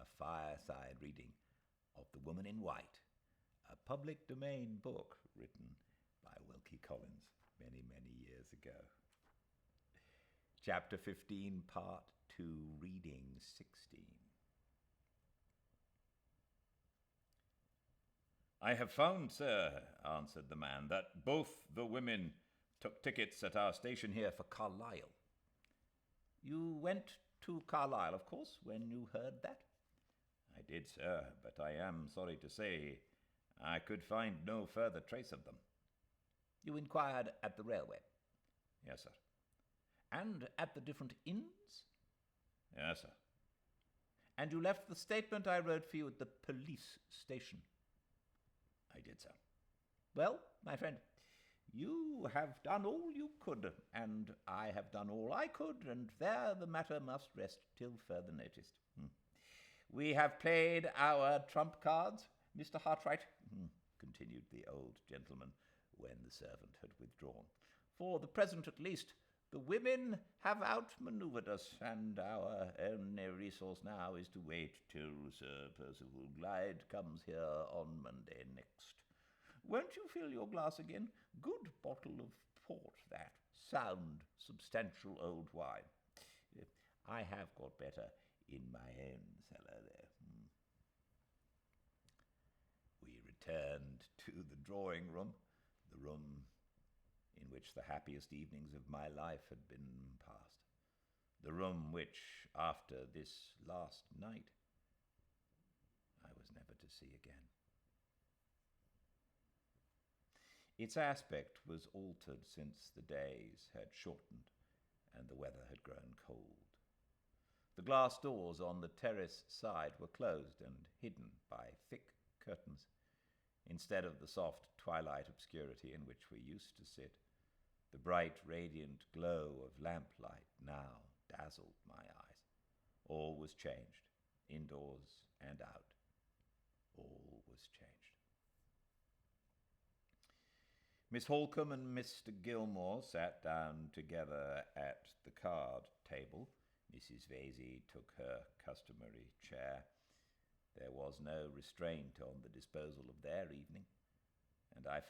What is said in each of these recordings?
a Fireside Reading of The Woman in White, a public domain book written by Wilkie Collins many, many years ago. Chapter 15, Part 2, Reading 16. "I have found, sir," answered the man, "that both the women took tickets at our station here for Carlisle." "You went to Carlisle, of course, when you heard that?" "I did, sir, but I am sorry to say I could find no further trace of them." "You inquired at the railway?" "Yes, sir." "And at the different inns?" "Yes, sir." "And you left the statement I wrote for you at the police station?" "I did, sir." "Well, my friend, you have done all you could, and I have done all I could, and there the matter must rest till further notice. We have played our trump cards, Mr. Hartwright," continued the old gentleman when the servant had withdrawn. "For the present, at least, the women have outmanoeuvred us, and our only resource now is to wait till Sir Percival Glyde comes here on Monday next. Won't you fill your glass again? Good bottle of port, that. Sound, substantial old wine. I have got better in my own cellar there." We returned to the drawing-room, the room in which the happiest evenings of my life had been passed, the room which, after this last night, I was never to see again. Its aspect was altered since the days had shortened and the weather had grown cold. The glass doors on the terrace side were closed and hidden by thick curtains. Instead of the soft twilight obscurity in which we used to sit, the bright, radiant glow of lamplight now dazzled my eyes. All was changed, indoors and out. All was changed. Miss Holcombe and Mr. Gilmore sat down together at the card table. Mrs. Vesey took her customary chair. There was no restraint on the disposal of their evening, and I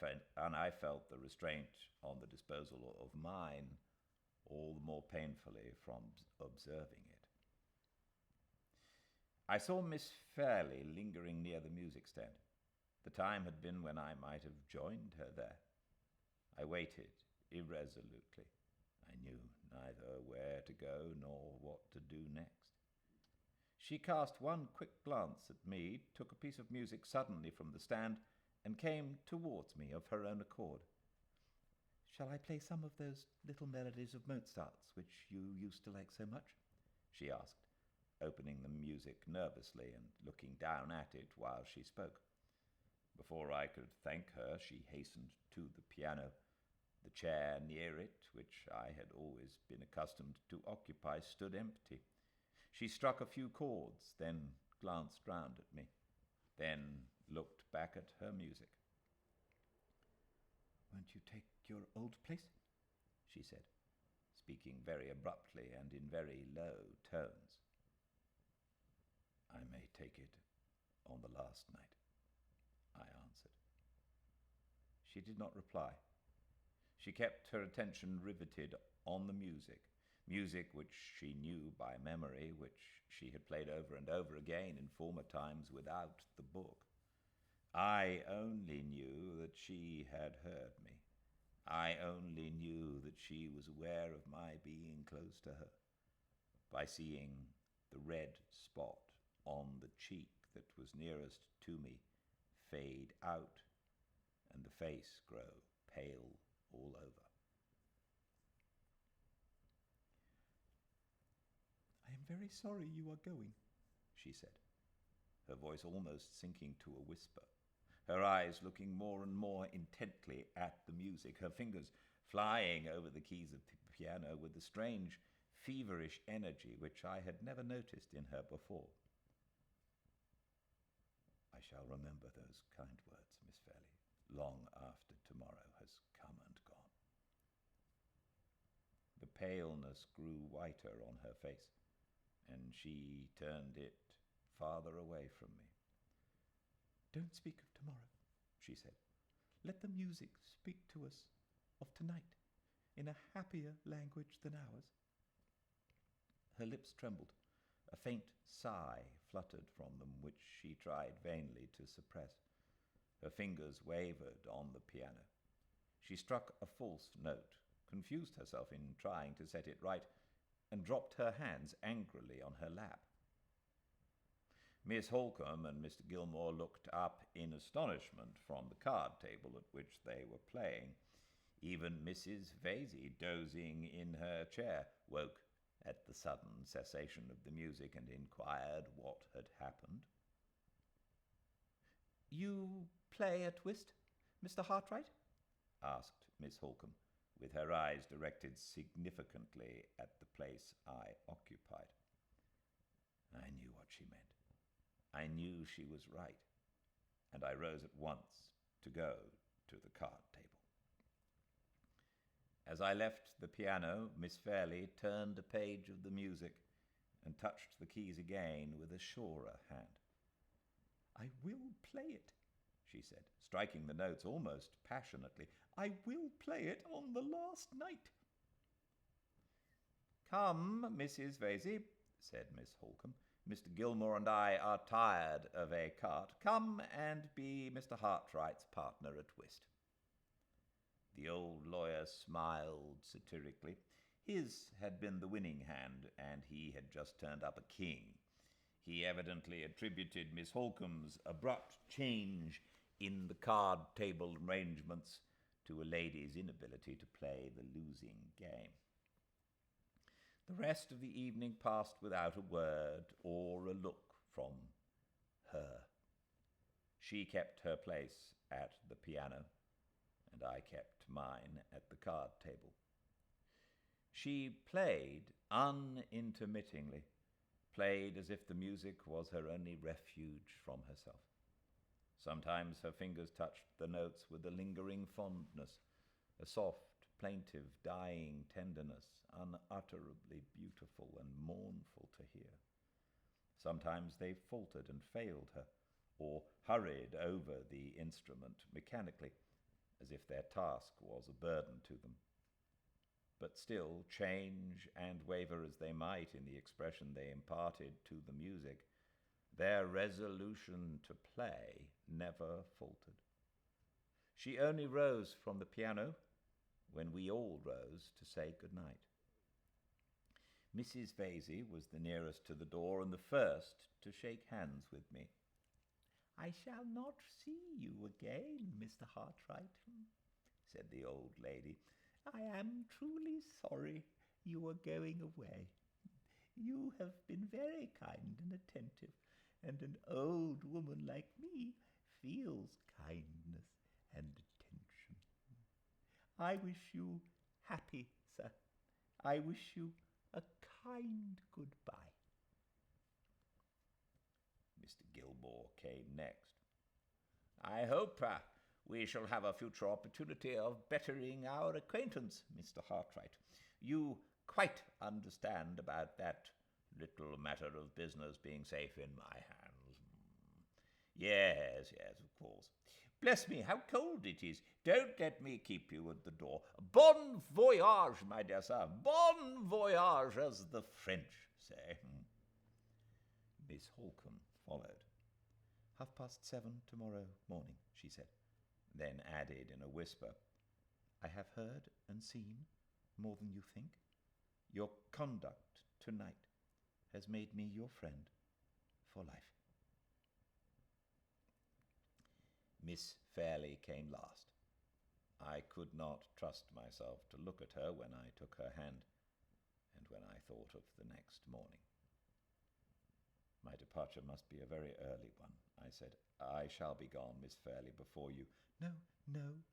felt the restraint on the disposal of mine all the more painfully from observing it. I saw Miss Fairley lingering near the music stand. The time had been when I might have joined her there. I waited irresolutely. I knew neither where to go nor what to do next. She cast one quick glance at me, took a piece of music suddenly from the stand, and came towards me of her own accord. "Shall I play some of those little melodies of Mozart's which you used to like so much?" she asked, opening the music nervously and looking down at it while she spoke. Before I could thank her, she hastened to the piano. The chair near it, which I had always been accustomed to occupy, stood empty. She struck a few chords, then glanced round at me, then looked back at her music. "Won't you take your old place?" she said, speaking very abruptly and in very low tones. "I may take it on the last night," I answered. She did not reply. She kept her attention riveted on the music which she knew by memory, which she had played over and over again in former times without the book. I only knew that she had heard me. I only knew that she was aware of my being close to her, by seeing the red spot on the cheek that was nearest to me fade out and the face grow pale all over. "I am very sorry you are going," she said, her voice almost sinking to a whisper, her eyes looking more and more intently at the music, her fingers flying over the keys of the piano with a strange, feverish energy which I had never noticed in her before. "I shall remember those kind words, Miss Fairley, long after tomorrow has come and gone." The paleness grew whiter on her face, and she turned it farther away from me. "Don't speak of tomorrow," she said. "Let the music speak to us of tonight in a happier language than ours." Her lips trembled. A faint sigh fluttered from them, which she tried vainly to suppress. Her fingers wavered on the piano. She struck a false note, confused herself in trying to set it right, and dropped her hands angrily on her lap. Miss Holcombe and Mr. Gilmore looked up in astonishment from the card table at which they were playing. Even Mrs. Vesey, dozing in her chair, woke at the sudden cessation of the music and inquired what had happened. "You play at whist, Mr. Hartright?" asked Miss Holcombe, with her eyes directed significantly at the place I occupied. I knew what she meant. I knew she was right, and I rose at once to go to the card table. As I left the piano, Miss Fairley turned a page of the music and touched the keys again with a surer hand. "I will play it," she said, striking the notes almost passionately. "I will play it on the last night." "Come, Mrs. Vesey," said Miss Holcombe. "Mr. Gilmore and I are tired of écarté. Come and be Mr. Hartright's partner at whist." The old lawyer smiled satirically. His had been the winning hand, and he had just turned up a king. He evidently attributed Miss Holcombe's abrupt change in the card table arrangements to a lady's inability to play the losing game. The rest of the evening passed without a word or a look from her. She kept her place at the piano, and I kept mine at the card table. She played unintermittingly, played as if the music was her only refuge from herself. Sometimes her fingers touched the notes with a lingering fondness, a soft, plaintive, dying tenderness, unutterably beautiful and mournful to hear. Sometimes they faltered and failed her, or hurried over the instrument mechanically, as if their task was a burden to them. But still, change and waver as they might in the expression they imparted to the music, their resolution to play never faltered. She only rose from the piano when we all rose to say good night. Mrs. Vesey was the nearest to the door and the first to shake hands with me. "I shall not see you again, Mr. Hartright," said the old lady. "I am truly sorry you are going away. You have been very kind and attentive, and an old woman like me feels kindness and attention. I wish you happy, sir. I wish you a kind goodbye." Mr. Gilmore came next. "I hope we shall have a future opportunity of bettering our acquaintance, Mr. Hartright. You quite understand about that little matter of business being safe in my hands." Yes, of course. Bless me, how cold it is. Don't let me keep you at the door. Bon voyage, my dear sir. Bon voyage, as the French say." Miss Holcombe followed. "7:30 tomorrow morning," she said, then added in a whisper, "I have heard and seen more than you think. Your conduct tonight has made me your friend for life." Miss Fairley came last. I could not trust myself to look at her when I took her hand, and when I thought of the next morning. "My departure must be a very early one," I said. "I shall be gone, Miss Fairley, before you—" No,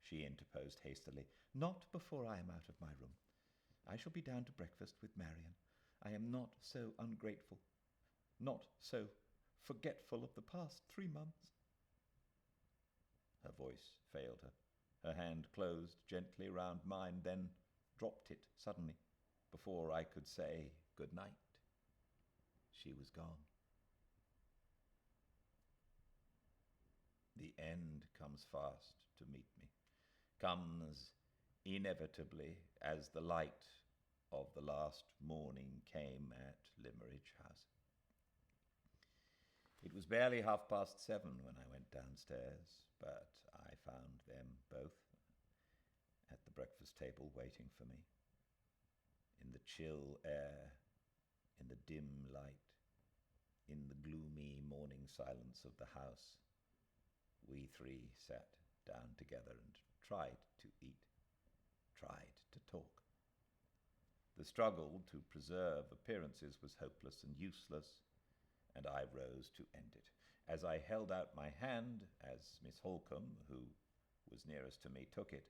she interposed hastily. "Not before I am out of my room. I shall be down to breakfast with Marian. I am not so ungrateful, not so forgetful of the past 3 months." Her voice failed her. Her hand closed gently round mine, then dropped it suddenly, before I could say good night. She was gone. The end comes fast to meet me, comes inevitably as the light of the last morning came at Limmeridge House. It was barely 7:30 when I went downstairs, but I found them both at the breakfast table waiting for me. In the chill air, in the dim light, in the gloomy morning silence of the house, we three sat down together and tried to eat, tried to talk. The struggle to preserve appearances was hopeless and useless, and I rose to end it. As I held out my hand, as Miss Holcombe, who was nearest to me, took it,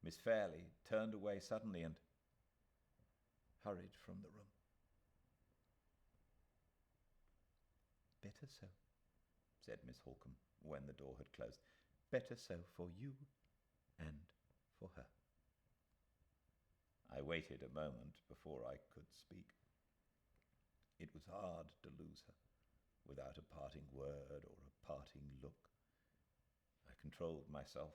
Miss Fairley turned away suddenly and hurried from the room. "Better so," said Miss Holcombe when the door had closed. "Better so for you and for her." I waited a moment before I could speak. It was hard to lose her without a parting word or a parting look. I controlled myself.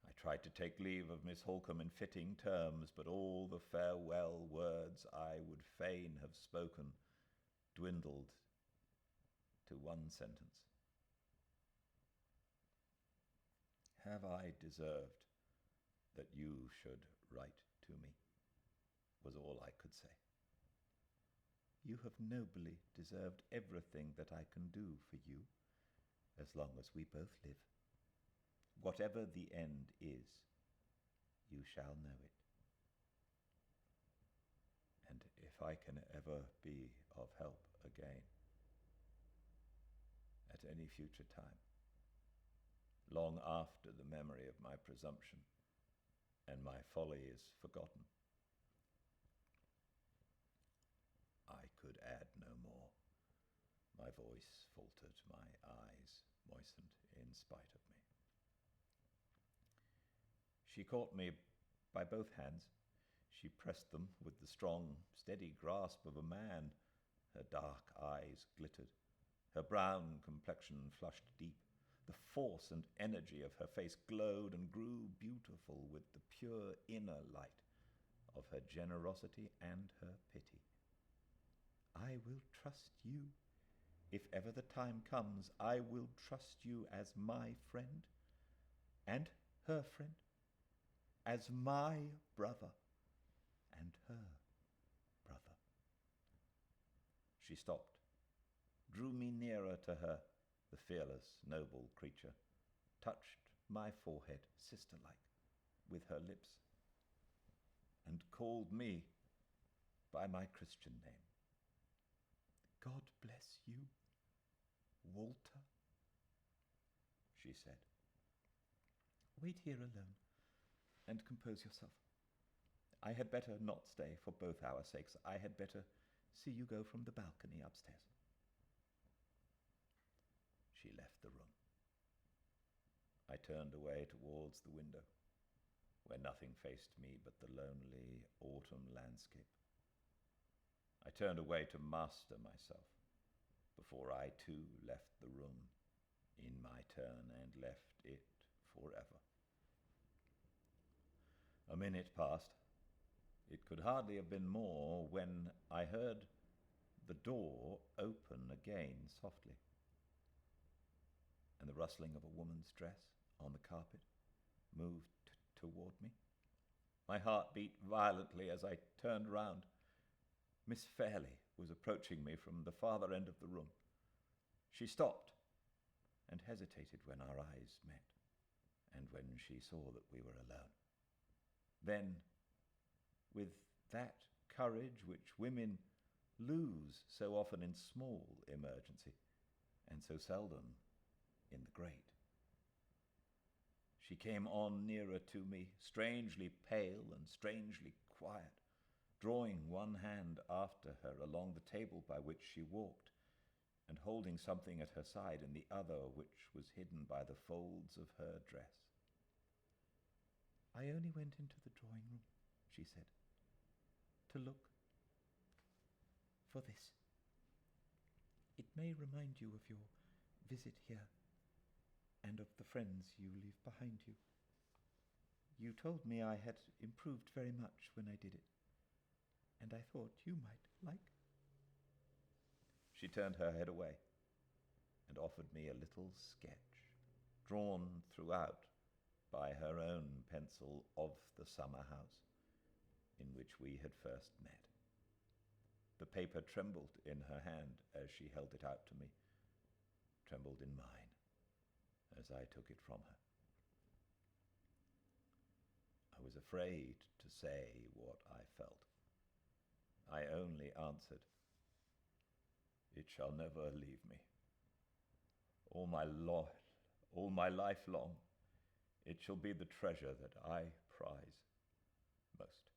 I tried to take leave of Miss Holcombe in fitting terms, but all the farewell words I would fain have spoken dwindled to one sentence. "Have I deserved that you should write to me?" was all I could say. "You have nobly deserved everything that I can do for you, as long as we both live. Whatever the end is, you shall know it." And if I can ever be of help again, at any future time, long after the memory of my presumption and my folly is forgotten, I could add no more. My voice faltered, my eyes moistened in spite of me. She caught me by both hands. She pressed them with the strong, steady grasp of a man. Her dark eyes glittered. Her brown complexion flushed deep. The force and energy of her face glowed and grew beautiful with the pure inner light of her generosity and her pity. "I will trust you. If ever the time comes, I will trust you as my friend and her friend, as my brother and her brother." She stopped, drew me nearer to her, the fearless, noble creature, touched my forehead, sister-like, with her lips, and called me by my Christian name. "God bless you, Walter," she said. "Wait here alone and compose yourself. I had better not stay for both our sakes. I had better see you go from the balcony upstairs." She left the room. I turned away towards the window, where nothing faced me but the lonely autumn landscape. I turned away to master myself before I too left the room in my turn and left it forever. A minute passed. It could hardly have been more when I heard the door open again softly, and the rustling of a woman's dress on the carpet moved toward me. My heart beat violently as I turned round. Miss Fairley was approaching me from the farther end of the room. She stopped and hesitated when our eyes met, and when she saw that we were alone. Then, with that courage which women lose so often in small emergency, and so seldom in the great, she came on nearer to me, strangely pale and strangely quiet, drawing one hand after her along the table by which she walked, and holding something at her side in the other which was hidden by the folds of her dress. "I only went into the drawing-room," she said, "to look for this. It may remind you of your visit here. and of the friends you leave behind you. You told me I had improved very much when I did it, and I thought you might like. She turned her head away and offered me a little sketch, drawn throughout by her own pencil of the summer house in which we had first met. The paper trembled in her hand as she held it out to me, trembled in mine as I took it from her. I was afraid to say what I felt. I only answered, "It shall never leave me. All my life long, it shall be the treasure that I prize most.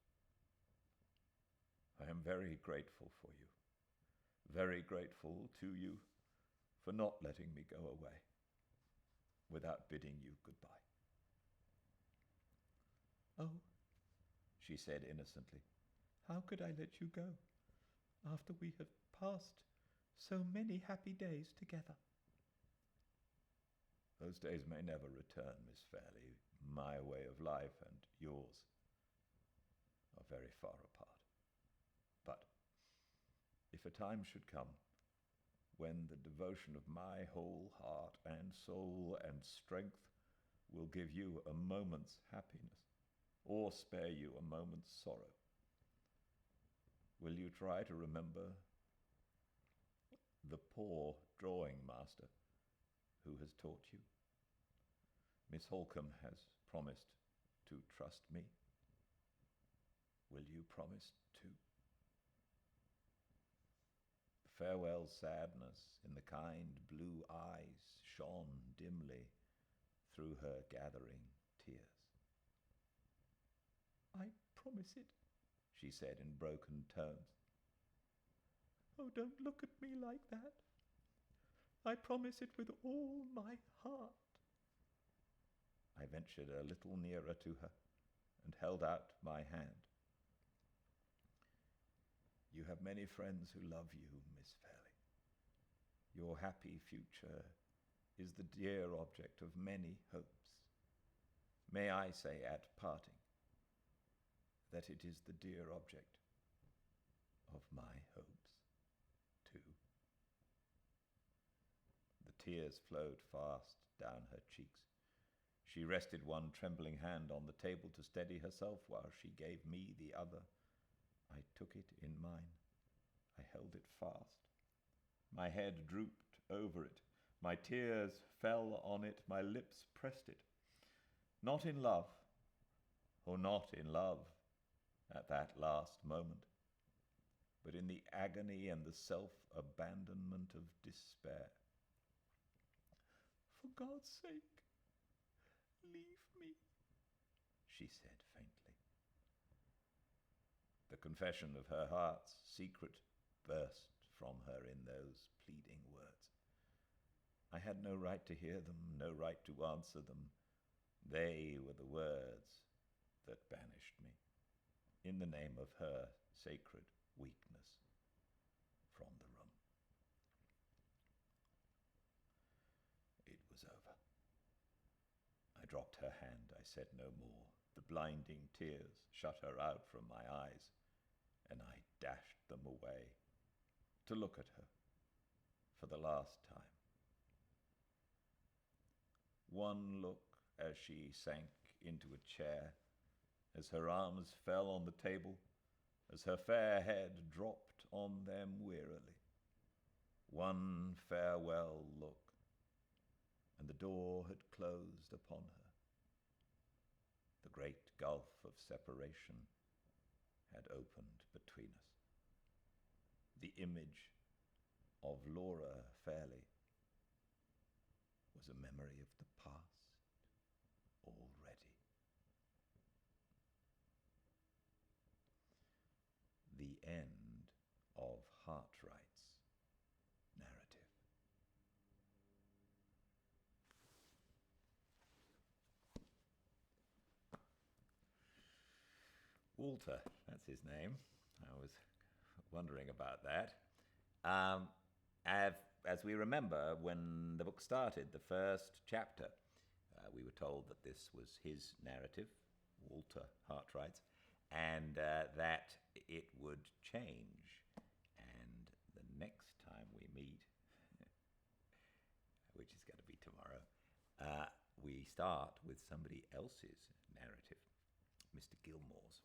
I am very grateful for you, very grateful to you for not letting me go away without bidding you goodbye." "Oh," she said innocently, "how could I let you go after we have passed so many happy days together?" Those days may never return, Miss Fairley. My way of life and yours are very far apart. But if a time should come when the devotion of my whole heart and soul and strength will give you a moment's happiness, or spare you a moment's sorrow, will you try to remember the poor drawing master who has taught you? Miss Holcombe has promised to trust me. Will you promise too? The farewell sadness in the kind blue eyes shone dimly through her gathering tears. "I promise it," she said in broken tones. "Oh, don't look at me like that. I promise it with all my heart." I ventured a little nearer to her and held out my hand. "You have many friends who love you, Miss Fairley. Your happy future is the dear object of many hopes. May I say at parting that it is the dear object of my hopes too." The tears flowed fast down her cheeks. She rested one trembling hand on the table to steady herself while she gave me the other. I took it in mine. I held it fast. My head drooped over it. My tears fell on it. My lips pressed it. Not in love, oh, not in love at that last moment, but in the agony and the self-abandonment of despair. "For God's sake, leave me," she said faintly. The confession of her heart's secret burst from her in those pleading words. I had no right to hear them, no right to answer them. They were the words that banished me, in the name of her sacred weakness, from the room. It was over. I dropped her hand. I said no more. The blinding tears shut her out from my eyes, and I dashed them away to look at her for the last time. One look as she sank into a chair, as her arms fell on the table, as her fair head dropped on them wearily. One farewell look, and the door had closed upon her. The great gulf of separation had opened between us. The image of Laura Fairley was a memory of the past already. The end of Hartright's narrative. Walter, that's his name. I was wondering about that. I've as we remember, when the book started, the first chapter, we were told that this was his narrative, Walter Hartwright's, and that it would change. And the next time we meet, which is going to be tomorrow, we start with somebody else's narrative, Mr. Gilmore's.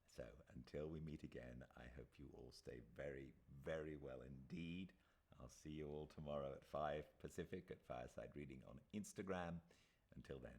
So until we meet again, I hope you all stay very, very well indeed. I'll see you all tomorrow at 5 Pacific at Fireside Reading on Instagram. Until then,